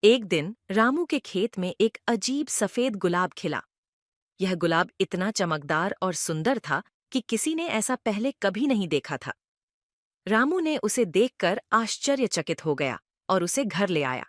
एक दिन रामू के खेत में एक अजीब सफेद गुलाब खिला। यह गुलाब इतना चमकदार और सुंदर था कि किसी ने ऐसा पहले कभी नहीं देखा था। रामू ने उसे देखकर आश्चर्यचकित हो गया और उसे घर ले आया।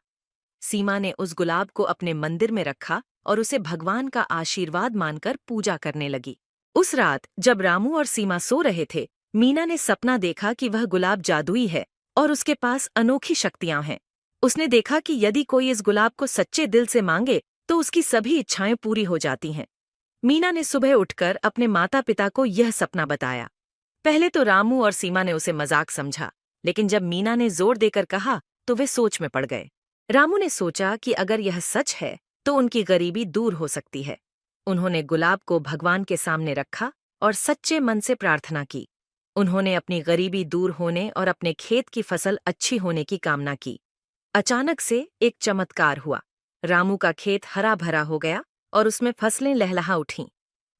सीमा ने उस गुलाब को अपने मंदिर में रखा और उसे भगवान का आशीर्वाद मानकर पूजा करने लगी। उस रात जब रामू और सीमा सो रहे थे, मीना ने सपना देखा कि वह गुलाब जादुई है और उसके पास अनोखी शक्तियां हैं। उसने देखा कि यदि कोई इस गुलाब को सच्चे दिल से मांगे तो उसकी सभी इच्छाएं पूरी हो जाती हैं। मीना ने सुबह उठकर अपने माता पिता को यह सपना बताया। पहले तो रामू और सीमा ने उसे मजाक समझा, लेकिन जब मीना ने जोर देकर कहा तो वे सोच में पड़ गए। रामू ने सोचा कि अगर यह सच है तो उनकी गरीबी दूर हो सकती है। उन्होंने गुलाब को भगवान के सामने रखा और सच्चे मन से प्रार्थना की। उन्होंने अपनी गरीबी दूर होने और अपने खेत की फसल अच्छी होने की कामना की। अचानक से एक चमत्कार हुआ। रामू का खेत हरा भरा हो गया और उसमें फसलें लहलहा उठीं।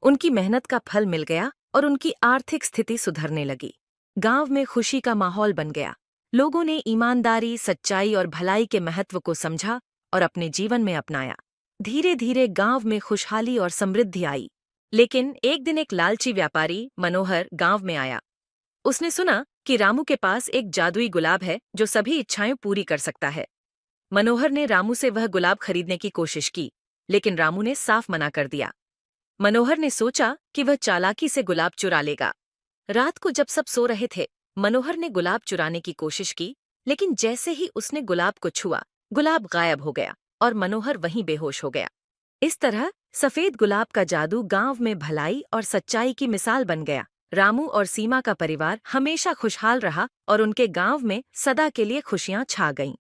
उनकी मेहनत का फल मिल गया और उनकी आर्थिक स्थिति सुधरने लगी। गांव में खुशी का माहौल बन गया। लोगों ने ईमानदारी, सच्चाई और भलाई के महत्व को समझा और अपने जीवन में अपनाया। धीरे धीरे गांव में खुशहाली और समृद्धि आई। लेकिन एक दिन एक लालची व्यापारी मनोहर गांव में आया। उसने सुना कि रामू के पास एक जादुई गुलाब है जो सभी इच्छाएं पूरी कर सकता है। मनोहर ने रामू से वह गुलाब खरीदने की कोशिश की, लेकिन रामू ने साफ मना कर दिया। मनोहर ने सोचा कि वह चालाकी से गुलाब चुरा लेगा। रात को जब सब सो रहे थे, मनोहर ने गुलाब चुराने की कोशिश की, लेकिन जैसे ही उसने गुलाब को छुआ, गुलाब गायब हो गया और मनोहर वहीं बेहोश हो गया। इस तरह सफेद गुलाब का जादू गांव में भलाई और सच्चाई की मिसाल बन गया। रामू और सीमा का परिवार हमेशा खुशहाल रहा और उनके गांव में सदा के लिए खुशियां छा गईं।